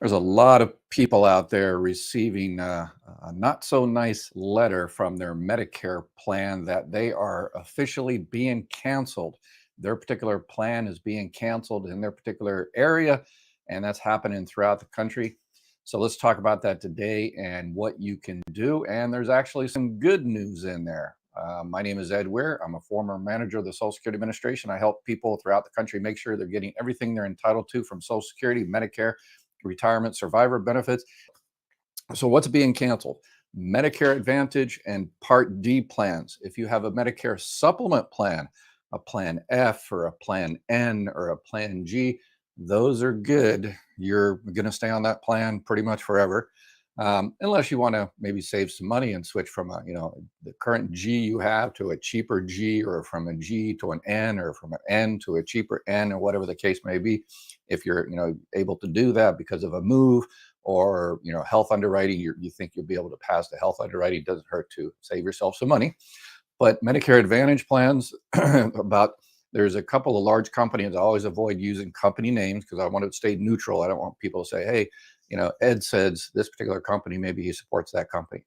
There's a lot of people out there receiving a not so nice letter from their Medicare plan that they are officially being canceled. Their particular plan is being canceled in their particular area, and that's happening throughout the country. So let's talk about that today and what you can do. And there's actually some good news in there. My name is Ed Weir. I'm a former manager of the Social Security Administration. I help people throughout the country make sure they're getting everything they're entitled to from Social Security, Medicare, retirement, survivor benefits. So, what's being canceled? Medicare Advantage and Part D plans. If you have a Medicare supplement plan, a Plan F or a Plan N or a Plan G, those are good. You're going to stay on that plan pretty much forever. Unless you want to maybe save some money and switch from the current G you have to a cheaper G, or from a G to an N, or from an N to a cheaper N, or whatever the case may be. If you're able to do that because of a move, or health underwriting, you think you'll be able to pass the health underwriting, it doesn't hurt to save yourself some money. But Medicare Advantage plans, there's a couple of large companies. I always avoid using company names because I want to stay neutral. I don't want people to say, hey, Ed says this particular company, maybe he supports that company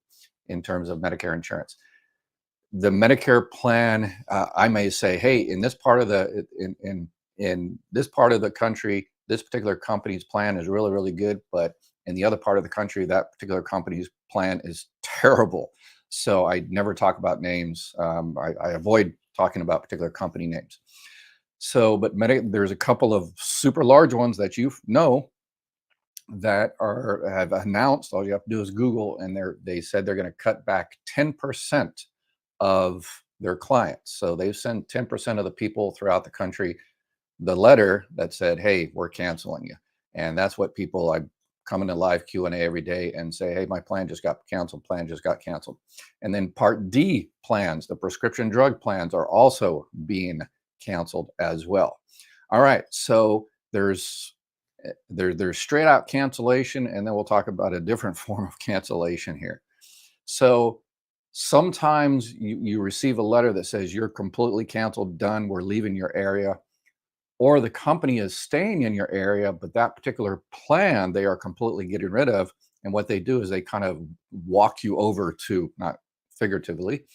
in terms of Medicare insurance. The Medicare plan, I may say, hey, in this part of in this part of the country, this particular company's plan is really, really good, but in the other part of the country, that particular company's plan is terrible. So I never talk about names. I avoid talking about particular company names. So, but there's a couple of super large ones that that have announced. All you have to do is Google, and they said they're going to cut back 10% of their clients. So they've sent 10% of the people throughout the country the letter that said, hey, we're canceling you. And that's what people, I come into live Q&A every day and say, hey, my plan just got canceled, And then Part D plans, the prescription drug plans, are also being canceled as well. All right, so there's straight out cancellation, and then we'll talk about a different form of cancellation here. So sometimes you receive a letter that says you're completely canceled, done, we're leaving your area, or the company is staying in your area, but that particular plan they are completely getting rid of. And what they do is they kind of walk you over to, not figuratively,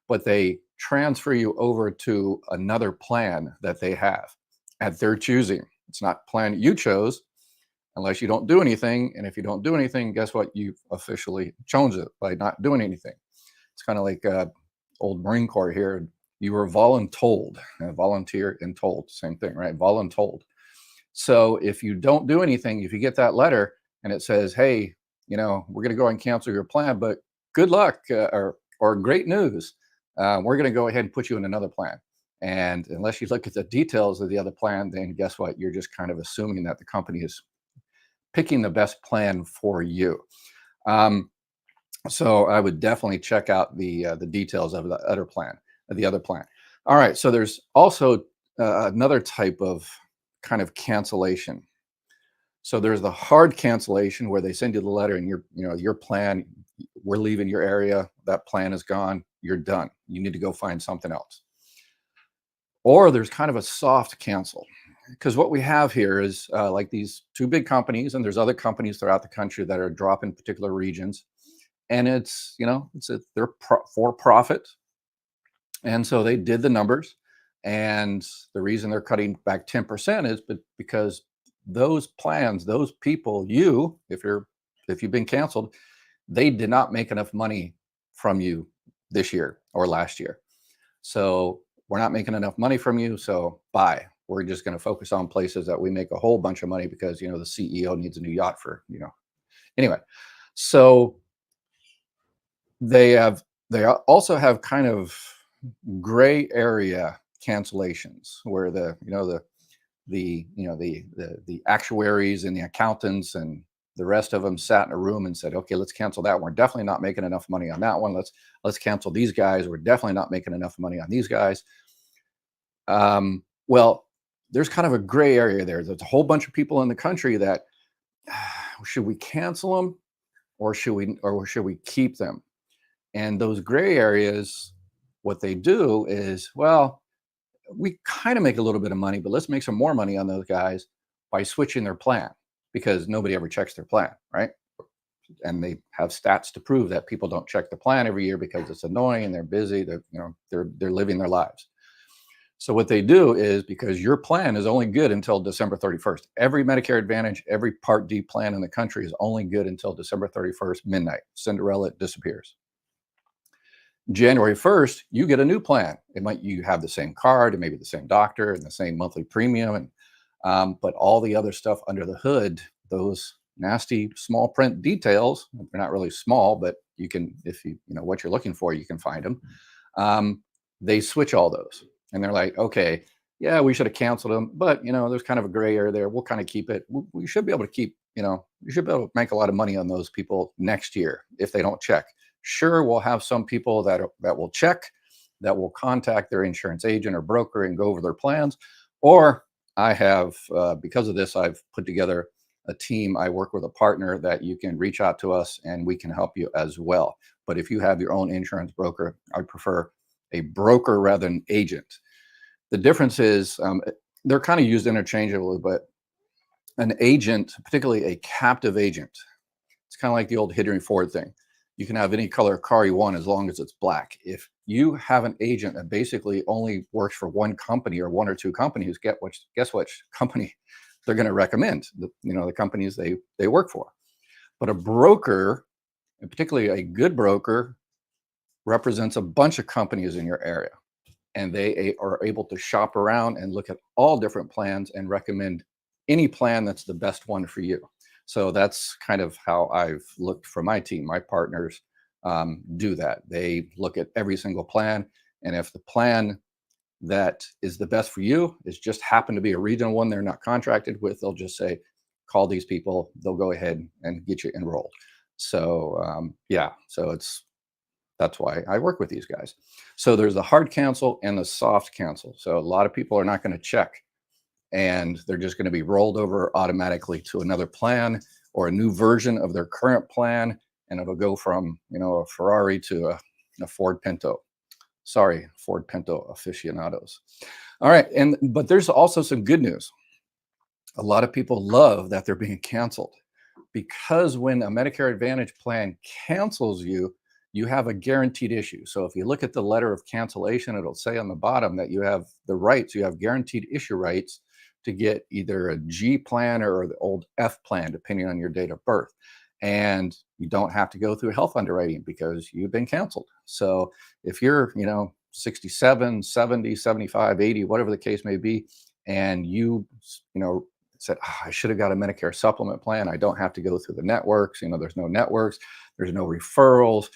but they transfer you over to another plan that they have at their choosing. It's not plan you chose unless you don't do anything. And if you don't do anything, guess what? You've officially chosen it by not doing anything. It's kind of like old Marine Corps here. You were voluntold, volunteer and told, same thing, right? Voluntold. So if you don't do anything, if you get that letter and it says, hey, we're going to go and cancel your plan, but good luck, or great news, we're going to go ahead and put you in another plan. And unless you look at the details of the other plan, then guess what? You're just kind of assuming that the company is picking the best plan for you. So I would definitely check out the details of the other plan. All right. So there's also another type of kind of cancellation. So there's the hard cancellation where they send you the letter and your plan, we're leaving your area. That plan is gone. You're done. You need to go find something else. Or there's kind of a soft cancel, because what we have here is like these two big companies, and there's other companies throughout the country that are dropping particular regions, and they're for profit. And so they did the numbers, and the reason they're cutting back 10% is because those plans, those people, if you've been canceled, they did not make enough money from you this year or last year. So we're not making enough money from you, so bye. We're just going to focus on places that we make a whole bunch of money because the CEO needs a new yacht for anyway. So they also have kind of gray area cancellations where the actuaries and the accountants and the rest of them sat in a room and said, okay, let's cancel that. We're definitely not making enough money on that one. Let's cancel these guys. We're definitely not making enough money on these guys. Well, there's kind of a gray area there. There's a whole bunch of people in the country that should we cancel them or should we keep them? And those gray areas, what they do is, well, we kind of make a little bit of money, but let's make some more money on those guys by switching their plan. because nobody ever checks their plan, right? And they have stats to prove that people don't check the plan every year because it's annoying and they're busy. They're living their lives. So what they do is, because your plan is only good until December 31st. Every Medicare Advantage, every Part D plan in the country is only good until December 31st, midnight. Cinderella, it disappears. January 1st, you get a new plan. You have the same card and maybe the same doctor and the same monthly premium, but all the other stuff under the hood, those nasty small print details, they're not really small, but you can, if you know what you're looking for, you can find them. They switch all those, and they're like, okay, yeah, we should have canceled them, but there's kind of a gray area there. We'll kind of keep it. We should be able to keep, you should be able to make a lot of money on those people next year if they don't check. Sure, we'll have some people that will check, that will contact their insurance agent or broker and go over their plans. Or I have, because of this, I've put together a team. I work with a partner that you can reach out to us and we can help you as well. But if you have your own insurance broker, I prefer a broker rather than agent. The difference is they're kind of used interchangeably, but an agent, particularly a captive agent, it's kind of like the old Henry Ford thing. You can have any color car you want as long as it's black. If you have an agent that basically only works for one company or one or two companies, guess which company they're going to recommend? The companies they work for. But a broker, and particularly a good broker, represents a bunch of companies in your area, and they are able to shop around and look at all different plans and recommend any plan that's the best one for you. So that's kind of how I've looked for my team. My partners do that. They look at every single plan, and if the plan that is the best for you is just happen to be a regional one they're not contracted with, they'll just say, call these people. They'll go ahead and get you enrolled. So yeah, so that's why I work with these guys. So there's the hard cancel and the soft cancel. So a lot of people are not going to check, and they're just going to be rolled over automatically to another plan or a new version of their current plan, and it'll go from a Ferrari to a Ford Pinto. Sorry, Ford Pinto aficionados. All right, but there's also some good news. A lot of people love that they're being canceled, because when a Medicare Advantage plan cancels you, you have a guaranteed issue. So if you look at the letter of cancellation, it'll say on the bottom that you have the rights, you have guaranteed issue rights to get either a G plan or the old F plan, depending on your date of birth. And you don't have to go through health underwriting because you've been canceled. So if you're, 67, 70, 75, 80, whatever the case may be, and you said, I should have got a Medicare supplement plan. I don't have to go through the networks. There's no networks. There's no referrals,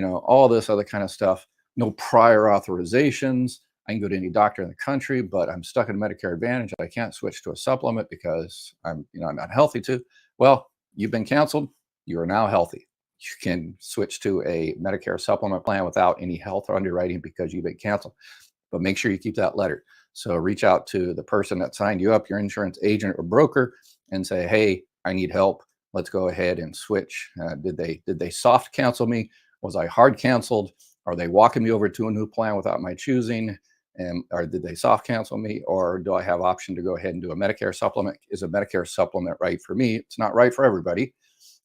all this other kind of stuff. No prior authorizations. I can go to any doctor in the country, but I'm stuck in Medicare Advantage. I can't switch to a supplement because I'm not healthy to. Well, you've been canceled. You are now healthy. You can switch to a Medicare supplement plan without any health underwriting because you've been canceled. But make sure you keep that letter. So reach out to the person that signed you up, your insurance agent or broker, and say, hey, I need help. Let's go ahead and switch. Did they soft cancel me? Was I hard canceled? Are they walking me over to a new plan without my choosing? Or did they soft cancel me? Or do I have option to go ahead and do a Medicare supplement? Is a Medicare supplement right for me? It's not right for everybody,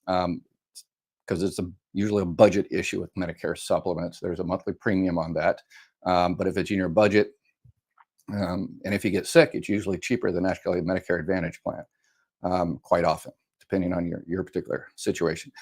because it's usually a budget issue with Medicare supplements. There's a monthly premium on that. But if it's in your budget, and if you get sick, it's usually cheaper than actually a Medicare Advantage plan, quite often, depending on your particular situation.